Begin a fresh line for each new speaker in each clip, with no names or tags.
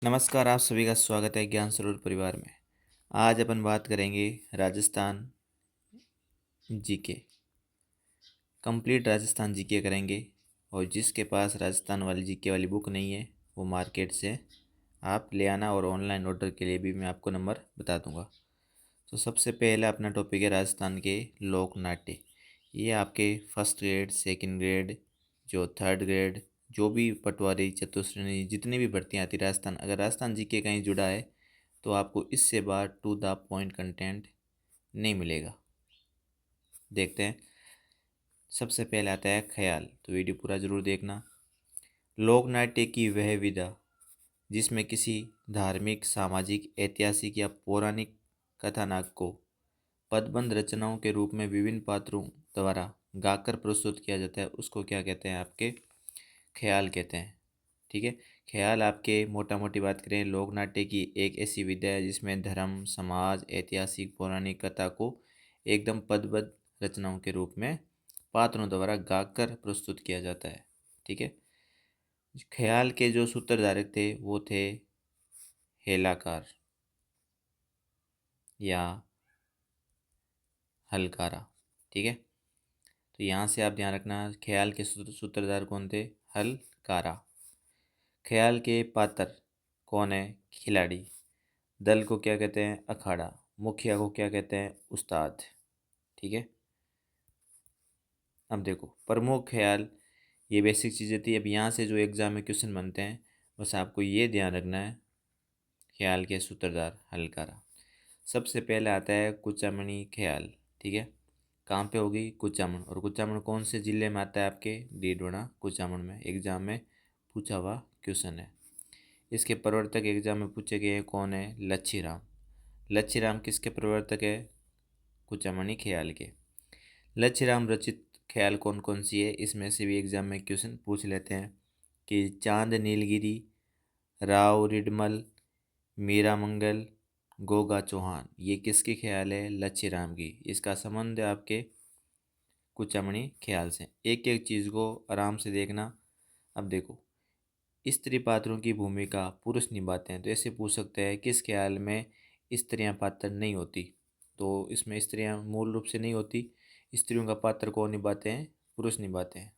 नमस्कार, आप सभी का स्वागत है ज्ञान सरोवर परिवार में। आज अपन बात करेंगे Rajasthan GK. Complete Rajasthan GK करेंगे और जिसके पास राजस्थान वाली जीके वाली बुक नहीं है वो मार्केट से आप ले आना और ऑनलाइन ऑर्डर के लिए भी मैं आपको नंबर बता दूंगा। तो सबसे पहला अपना टॉपिक है राजस्थान के लोक नाट्य। ये आपके फर्स्ट ग्रेड, सेकंड ग्रेड, जो थर्ड ग्रेड, जो भी पटवारी, चतुश्रेणी, जितनी भी भर्तियाँ आती राजस्थान, अगर राजस्थान जीके कहीं जुड़ा है तो आपको इससे बाहर टू द पॉइंट कंटेंट नहीं मिलेगा। देखते हैं। सबसे पहले आता है ख्याल, तो वीडियो पूरा ज़रूर देखना। लोक नाट्य की वह विधा जिसमें किसी धार्मिक, सामाजिक, ऐतिहासिक या पौराणिक कथानक को पदबंध रचनाओं के रूप में विभिन्न पात्रों द्वारा गाकर प्रस्तुत किया जाता है, उसको क्या कहते हैं? आपके ख्याल कहते हैं। ठीक है। ख्याल आपके मोटा मोटी बात करें, लोक नाट्य की एक ऐसी विधा है जिसमें धर्म, समाज, ऐतिहासिक, पौराणिक कथा को एकदम पदबद्ध रचनाओं के रूप में पात्रों द्वारा गाकर प्रस्तुत किया जाता है। ठीक है। ख्याल के जो सूत्रधारक थे वो थे हेलाकार या हलकारा। ठीक है। तो यहाँ से आप ध्यान रखना, ख्याल के सूत्रधार कौन थे? हलकारा। ख्याल के पात्र कौन है? खिलाड़ी। दल को क्या कहते हैं? अखाड़ा। मुखिया को क्या कहते हैं? उस्ताद। ठीक है। अब देखो, प्रमुख ख्याल, ये बेसिक चीज़ें थी। अब यहाँ से जो एग्जाम में क्वेश्चन बनते हैं बस आपको ये ध्यान रखना है। ख्याल के सूत्रधार हलकारा। सबसे पहले आता है कुचामणी ख्याल। ठीक है। कहाँ पे होगी? कुचामण। और कुचामण कौन से जिले में आता है? आपके डीडवाना कुचामण में। एग्जाम में पूछा हुआ क्वेश्चन है। इसके प्रवर्तक एग्जाम में पूछे गए हैं, कौन है? लच्छीराम। लच्छीराम किसके प्रवर्तक है? कुचामणी ख्याल के। लच्छीराम रचित ख्याल कौन कौन सी है? इसमें से भी एग्जाम में क्वेश्चन पूछ लेते हैं कि चांद नीलगिरी, राव रिडमल, मीरा मंगल, गोगा चौहान, ये किसकी ख्याल है? लच्छीराम की। इसका संबंध है आपके कुचामणी ख्याल से। एक एक चीज़ को आराम से देखना। अब देखो, स्त्री पात्रों की भूमिका पुरुष निभाते हैं, तो ऐसे पूछ सकते हैं किस ख्याल में स्त्रियां पात्र नहीं होती? तो इसमें स्त्रियां मूल रूप से नहीं होती। स्त्रियों का पात्र कौन निभाते हैं? पुरुष निभाते हैं।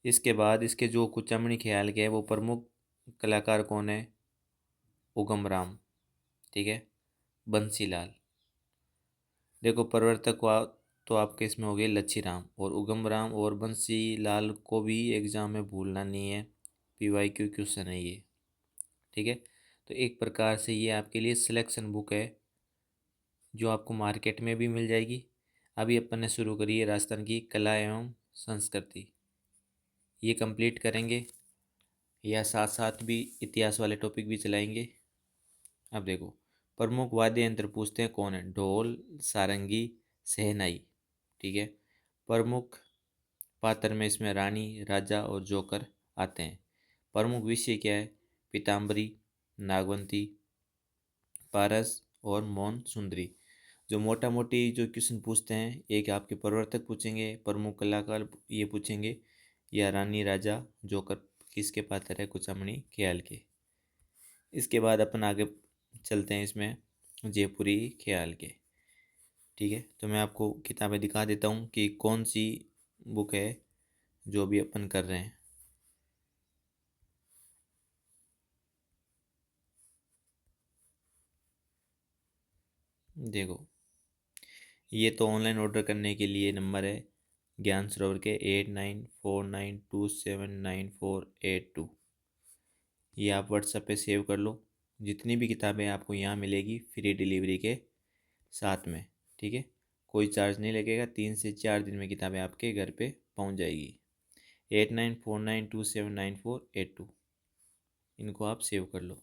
इसके बाद इसके जो कुचामणी ख्याल के है वो प्रमुख कलाकार कौन है? उगम राम। ठीक है। बंसीलाल। देखो, प्रवर्तक को तो आपके इसमें हो गए लच्छीराम, और उगम राम और बंसीलाल को भी एग्जाम में भूलना नहीं है। PYQ क्वेश्चन है ये। ठीक है। तो एक प्रकार से ये आपके लिए सिलेक्शन बुक है जो आपको मार्केट में भी मिल जाएगी। अभी अपन ने शुरू करी है राजस्थान की कला एवं संस्कृति, ये कंप्लीट करेंगे या साथ साथ भी इतिहास वाले टॉपिक भी चलाएंगे। अब देखो, प्रमुख वाद्य यंत्र पूछते हैं, कौन है? ढोल, सारंगी, शहनाई। ठीक है। प्रमुख पात्र में इसमें रानी, राजा और जोकर आते हैं। प्रमुख विषय क्या है? पीताम्बरी, नागवंती, पारस और मौन सुंदरी। जो मोटा मोटी जो क्वेश्चन पूछते हैं, एक आपके प्रवर्तक पूछेंगे, प्रमुख कलाकार ये पूछेंगे, या रानी, राजा, जोकर किसके पात्र है? कुचामणी ख्याल के। इसके बाद अपन आगे चलते हैं इसमें जयपुरी ख्याल के। ठीक है। तो मैं आपको किताबें दिखा देता हूँ कि कौन सी बुक है जो भी अपन कर रहे हैं। देखो, ये तो ऑनलाइन ऑर्डर करने के लिए नंबर है ज्ञान सरोवर के 8949279482। ये आप व्हाट्सएप पे सेव कर लो। जितनी भी किताबें आपको यहाँ मिलेगी फ्री डिलीवरी के साथ में। ठीक है। कोई चार्ज नहीं लगेगा। 3 से 4 दिन में किताबें आपके घर पे पहुँच जाएगी। 8949279482, इनको आप सेव कर लो।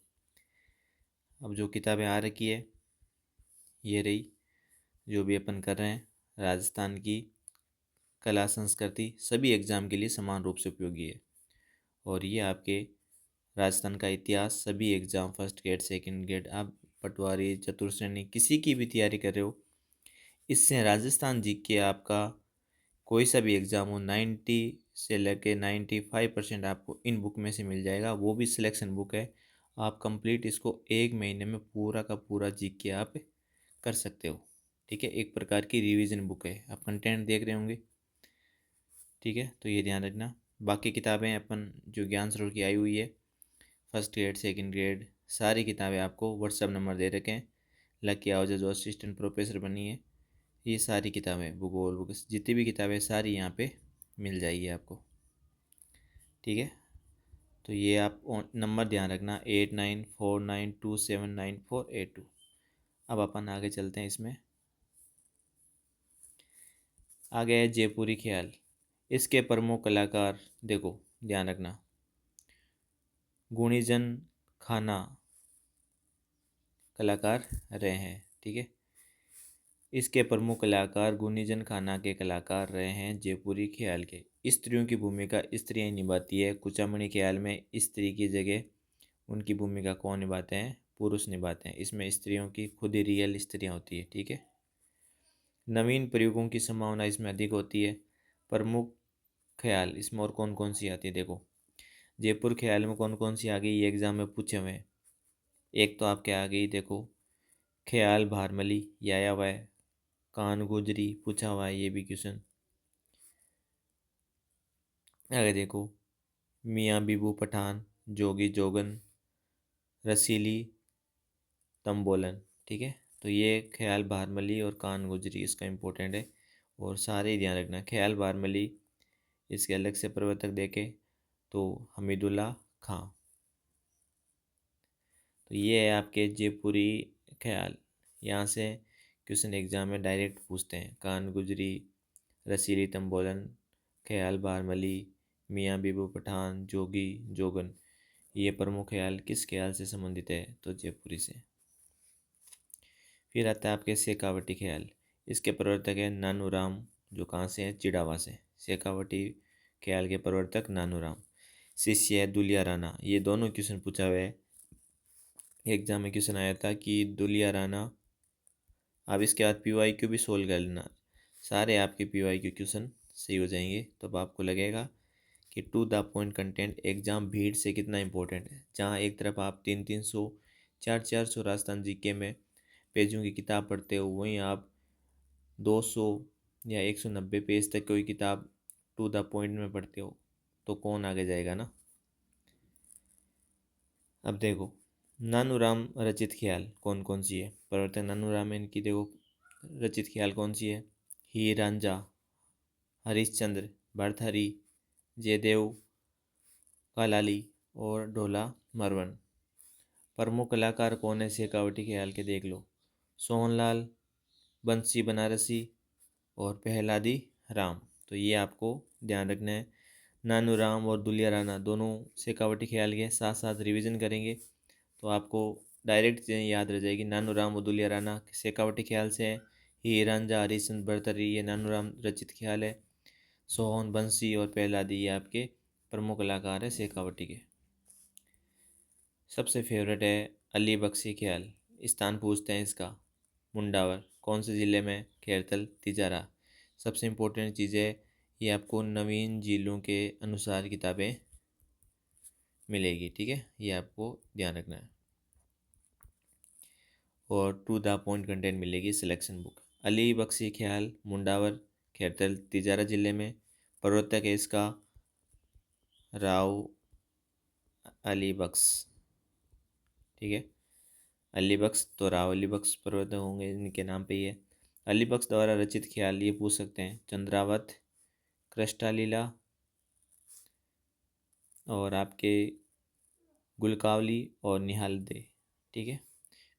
अब जो किताबें आ रखी है ये रही, जो भी अपन कर रहे हैं। राजस्थान की कला संस्कृति सभी एग्ज़ाम के लिए समान रूप से उपयोगी है। और ये आपके राजस्थान का इतिहास सभी exam, first grade, second grade, आप पटवारी, चतुर्श्रेणी, किसी की भी तैयारी कर रहे हो, इससे राजस्थान जी के आपका कोई सा भी एग्ज़ाम हो, से लेके 95% आपको इन बुक में से मिल जाएगा, वो भी सिलेक्शन बुक है। आप कंप्लीट इसको 1 महीने में पूरा का पूरा जीके आप कर सकते हो। ठीक है, एक प्रकार की रिवीजन बुक है। आप कंटेंट देख रहे होंगे, ठीक है, तो ये ध्यान रखना। बाकी किताबें अपन जो ज्ञान स्रोत की आई हुई है, फर्स्ट ग्रेड सेकंड ग्रेड सारी किताबें आपको व्हाट्सअप नंबर दे रखे हैं। लकी आहूजा जो असिस्टेंट प्रोफेसर बनी है, ये सारी किताबें, भूगोल बुक जितनी भी किताबें सारी यहाँ पे मिल जाएगी आपको। ठीक है, तो ये आप नंबर ध्यान रखना 8949279482। अब अपन आगे चलते हैं। इसमें आगे है जयपुरी ख्याल। इसके प्रमुख कलाकार देखो, ध्यान रखना, गुणीजन खाना कलाकार रहे हैं। ठीक है, इसके प्रमुख कलाकार गुणीजन खाना के कलाकार रहे हैं जयपुरी ख्याल के। स्त्रियों की भूमिका स्त्रियां निभाती है। कुचामणी ख्याल में स्त्री की जगह उनकी भूमिका कौन निभाते हैं? पुरुष निभाते हैं। इसमें स्त्रियों की खुद ही रियल स्त्रियां होती है। ठीक है, नवीन प्रयोगों की संभावना इसमें अधिक होती है। प्रमुख ख्याल इसमें और कौन कौन सी आती है देखो, जयपुर ख्याल में कौन कौन सी आ गई, ये एग्जाम में पूछे हुए हैं। एक तो आपके आ गई देखो, ख्याल भारमली, ये आया हुआ है। कान गुजरी पूछा हुआ है, ये भी क्वेश्चन। आगे देखो, मियाँ बीबू पठान, जोगी जोगन, रसीली तंबोलन। ठीक है, तो ये ख्याल भारमली और कान गुजरी इसका इम्पोर्टेंट है, और सारे ही ध्यान रखना। ख्याल भारमली इसके अलग से प्रवर्तक देखे तो हमीदुल्ला खां। तो ये है आपके जयपुरी ख्याल। यहाँ से क्वेश्चन एग्जाम में डायरेक्ट पूछते हैं। कान गुजरी, रसीली तंबोलन, ख्याल भारमली, मियाँ बीबू पठान, जोगी जोगन, ये प्रमुख ख्याल किस ख्याल से संबंधित है? तो जयपुरी से। फिर आता है आपके शेखावटी ख्याल। इसके प्रवर्तक है नानूराम, जो कहाँ से है? चिड़ावा से। शेखावटी ख्याल के प्रवर्तक नानूराम। शिष्य है दुलिया राणा। ये दोनों क्वेश्चन पूछा हुआ है, एग्जाम में क्वेश्चन आया था कि दुलिया राणा। अब इसके बाद PYQ भी सोल्व कर लेना, सारे आपके PYQ क्वेश्चन सही हो जाएंगे। तो अब आपको लगेगा कि to the point content exam भीड़ से कितना इंपॉर्टेंट है। जहाँ एक तरफ आप 300-300 400-400 राजस्थान जीके में पेजों की किताब पढ़ते हो, वहीं आप 200 या 190 पेज तक कोई किताब टू द पॉइंट में पढ़ते हो, तो कौन आगे जाएगा ना। अब देखो, नानूराम रचित ख्याल कौन कौन सी है? प्रवर्तक नानूराम है, इनकी देखो रचित ख्याल कौन सी है? हीर रांझा, हरिश्चंद्र, भर्तहरि, जयदेव कालाली और ढोला मरवन। प्रमुख कलाकार कौन है शेखावटी ख्याल के? देख लो, सोहनलाल, बंसी बनारसी और पहलादी राम। तो ये आपको ध्यान रखना है। नानू राम और दुलिया राणा दोनों शेखावटी ख्याल के। साथ साथ रिवीजन करेंगे तो आपको डायरेक्ट चीज़ें याद रह जाएगी। नानू राम और दुलिया राणा शेखावटी ख्याल से है। ही रांझा, हरिश्चंद्र, भर्तहरि ये नानू राम रचित ख्याल है। सोहन, बंसी और पहलादी ये आपके प्रमुख कलाकार है शेखावटी के। सबसे फेवरेट है अली बख्शी ख्याल। स्थान पूछते हैं इसका, मुंडावर कौन से ज़िले में? खैरतल, तिजारा। सबसे इम्पोर्टेंट चीज़ है, ये आपको नवीन जिलों के अनुसार किताबें मिलेगी। ठीक है, ये आपको ध्यान रखना है। और टू द पॉइंट कंटेंट मिलेगी सिलेक्शन बुक। अली बख्शी ख्याल मुंडावर, खैरतल, तिजारा ज़िले में। प्रवर्तक है इसका राव अली बख्श। ठीक है, अली बख्श, तो राव अली बख्श प्रवर्तक होंगे, इनके नाम पे ही है। अली बख्श द्वारा रचित ख्याल ये पूछ सकते हैं, चंद्रावत, कृष्टालीला और आपके गुलकावली और निहाल दे। ठीक है,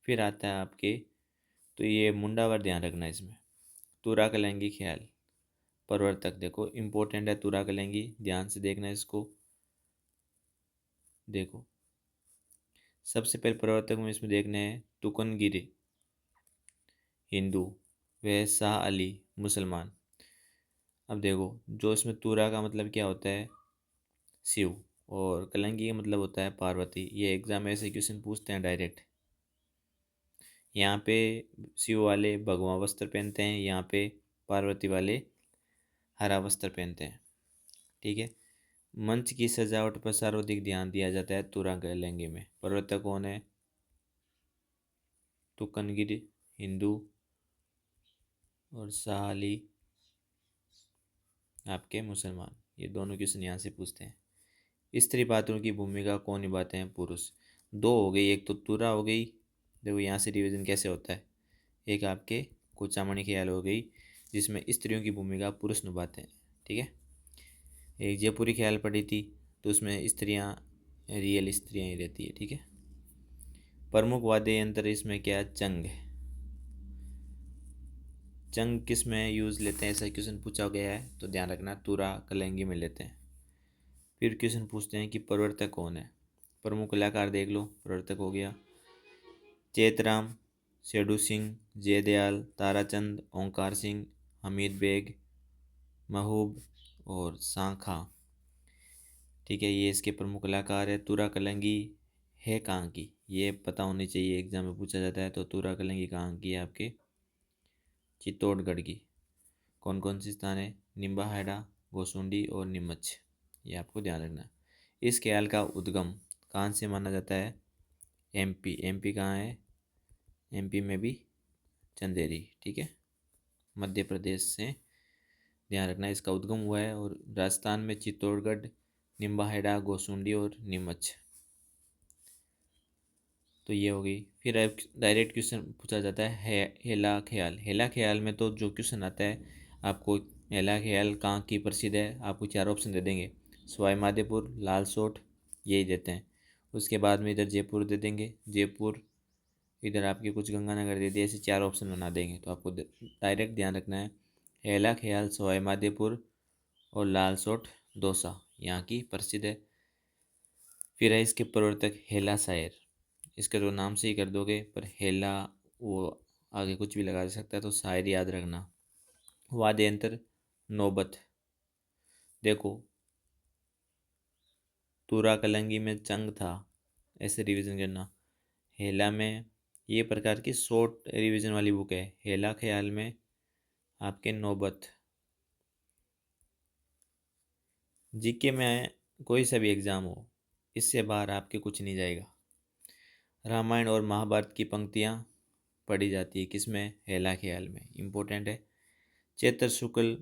फिर आता है आपके, तो ये मुंडावर ध्यान रखना है इसमें। तुरा कलंगी ख्याल, प्रवर्तक देखो इम्पोर्टेंट है तुरा कलंगी, ध्यान से देखना है इसको। देखो, सबसे पहले प्रवर्तक में इसमें देखना है तुकनगिरी हिंदू, वह शाह अली मुसलमान। अब देखो, जो इसमें तुरा का मतलब क्या होता है? शिव, और कलंगी का मतलब होता है पार्वती। ये एग्जाम में ऐसे क्वेश्चन पूछते हैं डायरेक्ट। यहाँ पे शिव वाले भगवा वस्त्र पहनते हैं, यहाँ पे पार्वती वाले हरा वस्त्र पहनते हैं। ठीक है, मंच की सजावट पर सर्वाधिक ध्यान दिया जाता है तुरा लहंगे में। प्रवर्तक कौन है? तुकनगिरी हिंदू और शाह अली आपके मुसलमान। ये दोनों क्वेश्चन यहाँ से पूछते हैं। स्त्री पात्रों की भूमिका कौन निभाते हैं? पुरुष। दो हो गई, एक तो तुरा हो गई, देखो यहाँ से रिवीजन कैसे होता है। एक आपके कुचामणि ख्याल हो गई जिसमें स्त्रियों की भूमिका पुरुष निभाते हैं, ठीक है। एक जयपुरी ख्याल पढ़ी थी तो उसमें स्त्रियाँ रियल स्त्रियाँ ही रहती है, ठीक है। प्रमुख वाद्य यंत्र इसमें क्या है? चंग है। चंग किस में यूज़ लेते हैं, ऐसा क्वेश्चन पूछा गया है तो ध्यान रखना, तुरा कलंगी में लेते हैं। फिर क्वेश्चन पूछते हैं कि प्रवर्तक कौन है। प्रमुख कलाकार देख लो, प्रवर्तक हो गया चेतराम, शेडू सिंह, जयदयाल, ताराचंद, ओंकार सिंह, हमीद बेग, महबूब और सांखा, ठीक है। ये इसके प्रमुख कलाकार है। तुरा कलंगी है कहाँ की, ये पता होनी चाहिए, एग्जाम में पूछा जाता है। तो तुरा कलंगी कहाँ की है? आपके चित्तौड़गढ़ की। कौन कौन सी स्थान है? निम्बाहेड़ा, गोसुंडी और नीमच, ये आपको ध्यान रखना है। इस ख्याल का उद्गम कहाँ से माना जाता है? एमपी। एमपी कहाँ है? एमपी में भी चंदेरी, ठीक है। मध्य प्रदेश से ध्यान रखना, इसका उद्गम हुआ है। और राजस्थान में चित्तौड़गढ़, निम्बाहेड़ा, गोसुंडी और नीमच, तो ये हो गई। फिर अब डायरेक्ट क्वेश्चन पूछा जाता है हेला ख्याल। हेला ख्याल में तो जो क्वेश्चन आता है आपको, हेला ख्याल कहाँ की प्रसिद्ध है, आपको चार ऑप्शन दे देंगे, सवाई माधोपुर, लालसोट, यही देते हैं। उसके बाद में इधर जयपुर दे देंगे, जयपुर, इधर आपके कुछ गंगानगर दे दिए, ऐसे चार ऑप्शन बना देंगे। तो आपको डायरेक्ट ध्यान रखना है हेला ख्याल, सवाई माधोपुर और लालसोट दौसा यहाँ की प्रसिद्ध है। फिर है इसके प्रवर्तक हेला शायर। इसका तो नाम से ही कर दोगे, पर हेला वो आगे कुछ भी लगा सकता है, तो शायर याद रखना। वाद्य यंत्र नौबत। देखो तुरा कलंगी में चंग था, ऐसे रिवीजन करना। हेला में ये प्रकार की शॉर्ट रिवीजन वाली बुक है। हेला ख्याल में आपके नौबत। जीके में कोई सा भी एग्ज़ाम हो, इससे बाहर आपके कुछ नहीं जाएगा। रामायण और महाभारत की पंक्तियाँ पढ़ी जाती है किसमें? हेला ख्याल में, इम्पोर्टेंट है। चैत्र शुक्ल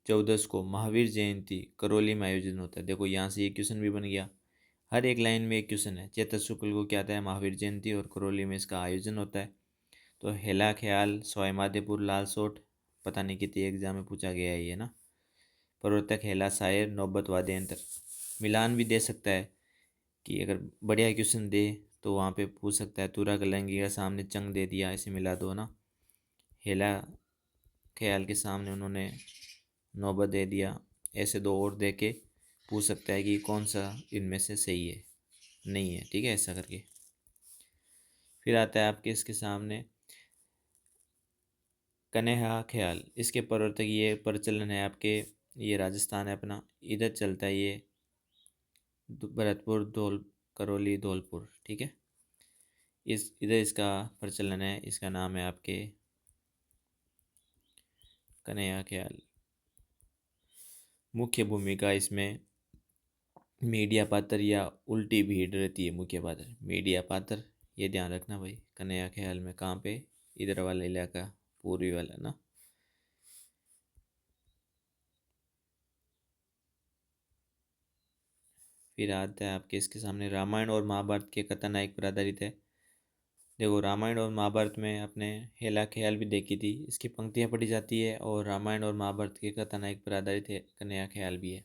14 को महावीर जयंती करौली में आयोजन होता है। देखो यहाँ से ये क्वेश्चन भी बन गया, हर एक लाइन में एक क्वेश्चन है। चैत्र शुक्ल को क्या आता है? महावीर जयंती, और करौली में इसका आयोजन होता है। तो हेला ख्याल, सवाई माधोपुर, लालसोट, पता नहीं कितने एग्जाम में पूछा गया है ये ना। प्रवर्तक हेला शायर, नौबत वाद्य यंत्र। मिलान भी दे सकता है कि अगर बढ़िया क्वेश्चन दे तो वहाँ पे पूछ सकता है, तुरा कलंगी का सामने चंग दे दिया, ऐसे मिला दो ना। हेला ख्याल के सामने उन्होंने नौबत दे दिया, ऐसे दो और दे के पूछ सकता है कि कौन सा इनमें से सही है, नहीं है, ठीक है, ऐसा करके। फिर आता है आपके इसके सामने कन्हैया ख्याल। इसके प्रवर्तक ये प्रचलन है आपके, ये राजस्थान है अपना, इधर चलता है ये भरतपुर, धौल, करौली, धौलपुर, ठीक है। इस इधर इसका प्रचलन है, इसका नाम है आपके कन्हैया ख्याल। मुख्य भूमिका इसमें मीडिया पात्र या उल्टी भीड़ रहती है। मुख्य पात्र मीडिया पात्र, ये ध्यान रखना भाई। कन्हैया ख्याल में कहाँ पे? इधर वाला इलाका, पूर्वी वाला ना। फिर आता है आपके इसके सामने रामायण और महाभारत के कथानायक पर आधारित है। देखो रामायण और महाभारत में अपने हेला ख्याल भी देखी थी, इसकी पंक्तियाँ पढ़ी जाती है, और रामायण और महाभारत के कथानायक पर आधारित है कन्हैया ख्याल भी है।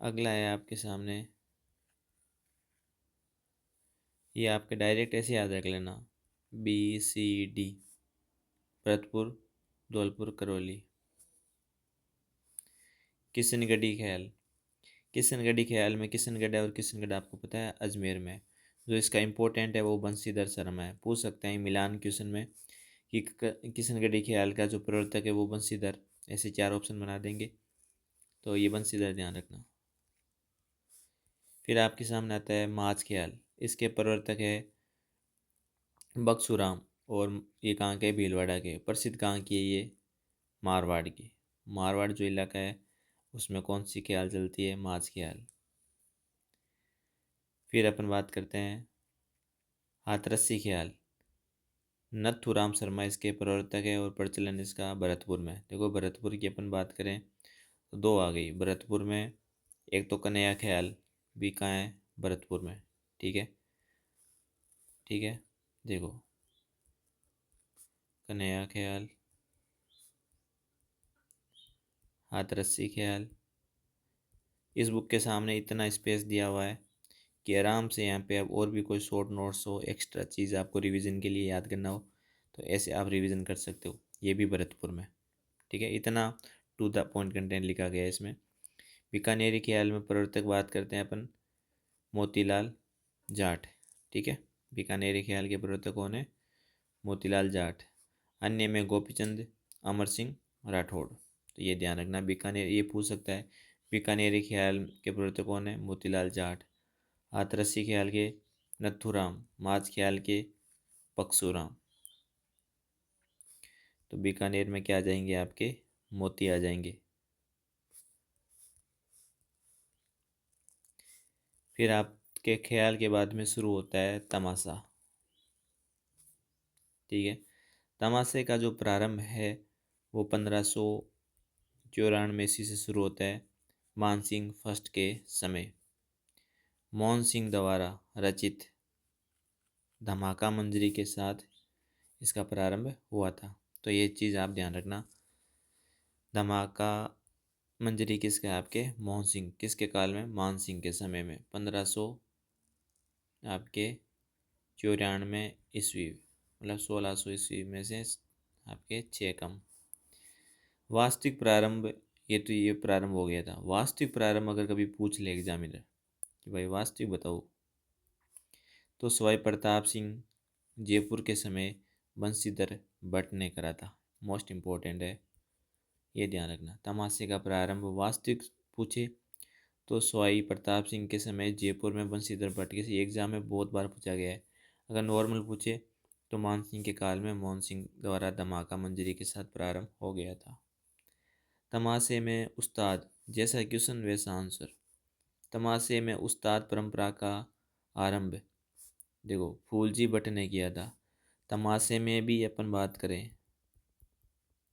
अगला है आपके सामने, ये आपके डायरेक्ट ऐसे याद रख लेना, BCD, भरतपुर, धौलपुर, करौली। किशनगढ़ी ख्याल। किशनगढ़ी ख्याल में किशनगढ़ है, और किशनगढ़ आपको पता है अजमेर में। जो इसका इम्पोर्टेंट है वो बंशीधर शर्मा है। पूछ सकते हैं मिलान क्वेश्चन में कि किशनगढ़ी ख्याल का जो प्रवर्तक है वो बंशीधर, ऐसे चार ऑप्शन बना देंगे, तो ये बंशीधर ध्यान रखना। फिर आपके सामने आता है माच ख्याल। इसके प्रवर्तक है बक्सुराम, और ये कहाँ के? भीलवाड़ा के। प्रसिद्ध कहाँ की है ये? मारवाड़ की। मारवाड़ जो इलाका है उसमें कौन सी ख्याल चलती है? माछ ख्याल। फिर अपन बात करते हैं हाथरसी ख्याल। नथुराम शर्मा इसके प्रवर्तक है और प्रचलन इसका भरतपुर में। देखो भरतपुर की अपन बात करें तो दो आ गई भरतपुर में। एक तो कन्हैया ख्याल भी कहाँ है? भरतपुर में। ठीक है, ठीक है। देखो कन्हैया ख्याल, हाथरसी ख्याल। इस बुक के सामने इतना स्पेस दिया हुआ है कि आराम से यहाँ पे अब और भी कोई शॉर्ट नोट्स हो, एक्स्ट्रा चीज़ आपको रिवीजन के लिए याद करना हो तो ऐसे आप रिवीजन कर सकते हो। ये भी भरतपुर में। ठीक है, इतना टू द पॉइंट कंटेंट लिखा गया है इसमें। बीकानेरी ख्याल में प्रवर्तक बात करते हैं अपन मोतीलाल जाट। ठीक है, बीकानेरी ख्याल के प्रवर्तक कौन है? मोतीलाल जाट। अन्य में गोपीचंद अमर सिंह राठौड़। तो ये ध्यान रखना, बीकानेर ये पूछ सकता है बीकानेरी ख्याल के प्रवर्तक कौन है? मोतीलाल जाट। हाथरसी ख्याल के नथुराम, माछ ख्याल के पक्षुराम। तो बीकानेर में क्या आ जाएंगे आपके? मोती आ जाएंगे। फिर आपके ख्याल के बाद में शुरू होता है तमाशा। ठीक है, तमाशे का जो प्रारंभ है वो 1594 ईस्वी से शुरू होता है मानसिंह फर्स्ट के समय। मोहन सिंह द्वारा रचित धमाका मंजरी के साथ इसका प्रारंभ हुआ था। तो ये चीज़ आप ध्यान रखना। धमाका मंजरी किसका है? आपके मोहन सिंह। किसके काल में? मान सिंह के समय में 1500 आपके 94 ईस्वी, मतलब 1600 ईस्वी में से आपके 6 कम। वास्तविक प्रारंभ, ये प्रारंभ हो गया था। वास्तविक प्रारंभ अगर कभी पूछ ले एग्जामिनर कि भाई वास्तविक बताओ, तो सवाई प्रताप सिंह जयपुर के समय बंशीधर भट्ट ने करा था। मोस्ट इम्पोर्टेंट है, ये ध्यान रखना। तमाशे का प्रारंभ वास्तविक पूछे तो सवाई प्रताप सिंह के समय जयपुर में बंशीधर भट्ट के। एग्जाम में बहुत बार पूछा गया है। अगर नॉर्मल पूछे तो मान सिंह के काल में मोहन सिंह द्वारा धमाका मंजरी के साथ प्रारंभ हो गया था। तमाशे में उस्ताद, जैसा क्वेश्चन वैसा आंसर। तमाशे में उस्ताद परंपरा का आरंभ देखो फूलजी भट्ट ने किया था। तमाशे में भी अपन बात करें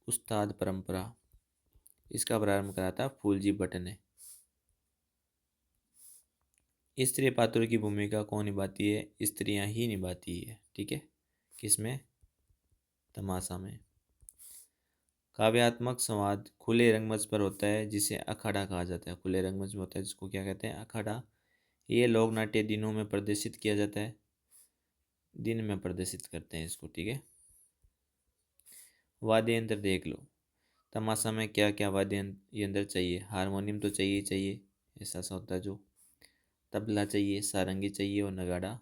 उस्ताद परंपरा, इसका प्रारंभ करा था फूलजी भट्ट ने। स्त्री पात्रों की भूमिका कौन निभाती है? स्त्रियां ही निभाती है। ठीक है, किसमें? तमाशा में। काव्यात्मक संवाद खुले रंगमंच पर होता है जिसे अखाड़ा कहा जाता है। खुले रंगमंच में होता है जिसको क्या कहते हैं? अखाड़ा। ये लोक नाट्य दिनों में प्रदर्शित किया जाता है, दिन में प्रदर्शित करते हैं इसको। ठीक है, वाद्य यंत्र देख लो। तमाशा में क्या क्या वाद्य यंत्र चाहिए? हारमोनियम तो चाहिए ही चाहिए, ऐसा सा होता है जो। तबला चाहिए, सारंगी चाहिए और नगाड़ा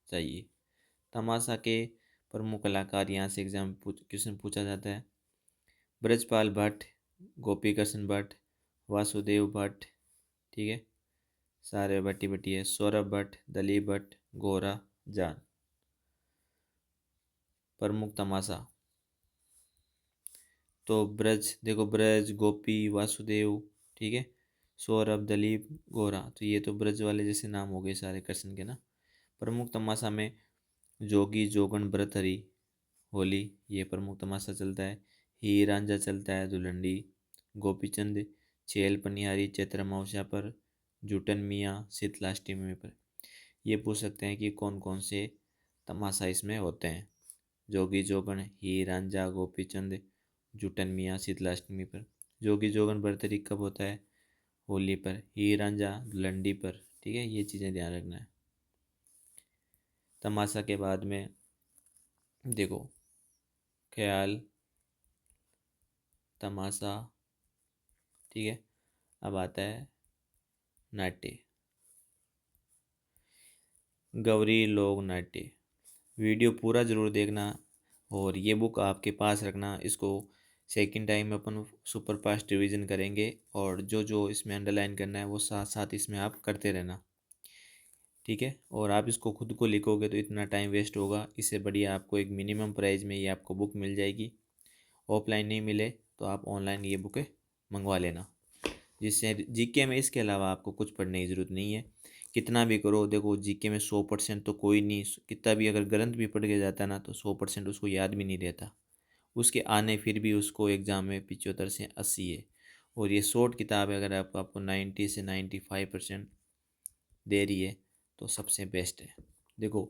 चाहिए। तमाशा के प्रमुख कलाकार, यहाँ से एग्जाम क्वेश्चन पूछा जाता है। ब्रजपाल भट्ट, गोपी कृष्ण भट्ट, वासुदेव भट्ट। ठीक है, सारे भट्टी भट्टी है। सौरभ भट्ट, दलीप भट्ट, गोरा जान। प्रमुख तमाशा तो ब्रज, देखो ब्रज, गोपी, वासुदेव, ठीक है, सौरभ, दलीप, गोरा। तो ये तो ब्रज वाले जैसे नाम हो गए सारे कृष्ण के ना। प्रमुख तमाशा में जोगी जोगन भरथरी होली, ये प्रमुख तमाशा चलता है। हीर रांझा चलता है। धुलंडी, गोपीचंद, छेल पनिहारी चैत्र अमावस्या पर, जुटन मियाँ शीतलाष्टमी पर। ये पूछ सकते हैं कि कौन कौन से तमाशा इसमें होते हैं। जोगी जोगन, हीर रांझा, गोपीचंद, जुटन मियाँ शीतलाष्टमी पर। जोगी जोगन बर्तरी कब होता है? होली पर। हीर रांझा धुलंडी पर। ठीक है, ये चीज़ें ध्यान रखना है। तमाशा के बाद में देखो ख्याल, तमाशा, ठीक है। अब आता है नाट्य, गौरी लोक नाट्य। वीडियो पूरा ज़रूर देखना और ये बुक आपके पास रखना। इसको सेकंड टाइम अपन सुपर फास्ट रिवीजन करेंगे और जो जो इसमें अंडरलाइन करना है वो साथ साथ इसमें आप करते रहना। ठीक है, और आप इसको खुद को लिखोगे तो इतना टाइम वेस्ट होगा। इससे बढ़िया आपको एक मिनिमम प्राइस में ये आपको बुक मिल जाएगी। ऑफलाइन नहीं मिले तो आप ऑनलाइन ये बुक मंगवा लेना, जिससे जीके में इसके अलावा आपको कुछ पढ़ने की ज़रूरत नहीं है। कितना भी करो, देखो जीके में 100% तो कोई नहीं, कितना भी अगर ग्रंथ भी पढ़ के जाता ना तो 100% उसको याद भी नहीं रहता। उसके आने फिर भी उसको एग्ज़ाम में 75 से 80 है। और ये शॉर्ट किताब है, अगर आपको 90 से 95% दे रही है तो सबसे बेस्ट है। देखो,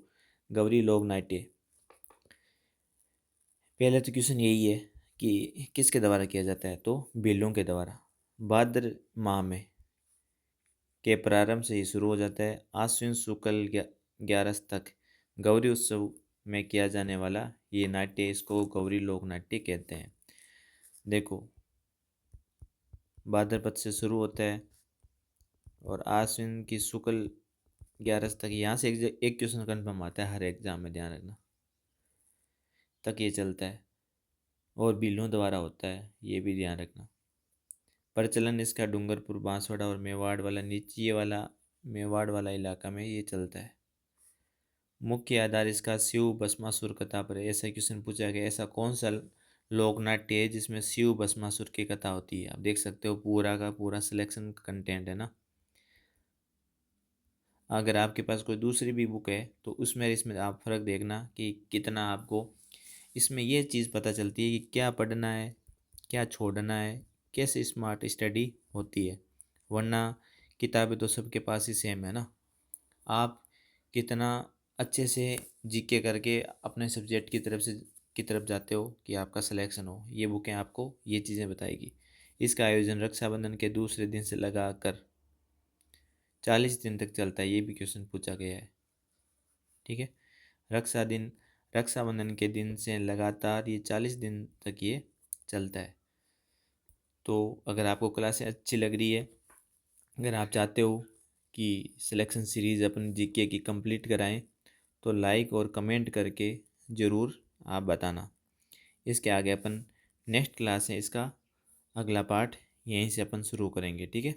गौरी लोक नाट्य, पहले तो क्वेश्चन यही है कि किसके द्वारा किया जाता है, तो भीलों के द्वारा। भाद्र माह में के प्रारंभ से ही शुरू हो जाता है। आश्विन शुक्ल 11 तक गौरी उत्सव में किया जाने वाला ये नाट्य, इसको गौरी लोक नाट्य कहते हैं। देखो, भाद्रपद से शुरू होता है और आश्विन की शुक्ल 11 तक, यहाँ से एक क्वेश्चन कन्फर्म आता है हर एग्जाम में, ध्यान रखना, तक ये चलता है। और भीलों द्वारा होता है, ये भी ध्यान रखना। प्रचलन इसका डूंगरपुर, बांसवाड़ा और मेवाड़ वाला इलाका में ये चलता है। मुख्य आधार इसका शिव भस्मासुर कथा पर है। ऐसा क्वेश्चन पूछा गया, ऐसा कौन सा लोक नाट्य है जिसमें शिव भस्मासुर की कथा होती है। आप देख सकते हो पूरा का पूरा सिलेक्शन कंटेंट है ना। अगर आपके पास कोई दूसरी भी बुक है तो उसमें इसमें आप फ़र्क देखना कि कितना आपको इसमें ये चीज़ पता चलती है कि क्या पढ़ना है, क्या छोड़ना है, कैसे स्मार्ट स्टडी होती है। वरना किताबें तो सबके पास ही सेम है ना। आप कितना अच्छे से जीके करके अपने सब्जेक्ट की तरफ जाते हो कि आपका सिलेक्शन हो, ये बुकें आपको ये चीज़ें बताएगी। इसका आयोजन रक्षाबंधन के दूसरे दिन से लगा कर 40 दिन तक चलता है, ये भी क्वेश्चन पूछा गया है। ठीक है, रक्षाबंधन के दिन से लगातार ये 40 दिन तक ये चलता है। तो अगर आपको क्लासें अच्छी लग रही है, अगर आप चाहते हो कि सिलेक्शन सीरीज़ अपन जीके की कंप्लीट कराएं, तो लाइक और कमेंट करके ज़रूर आप बताना। इसके आगे अपन नेक्स्ट क्लास है, इसका अगला पार्ट यहीं से अपन शुरू करेंगे। ठीक है,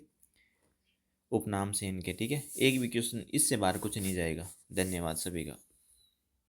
उपनाम से इनके। ठीक है, एक भी क्वेश्चन इससे बाहर कुछ नहीं जाएगा। धन्यवाद सभी का।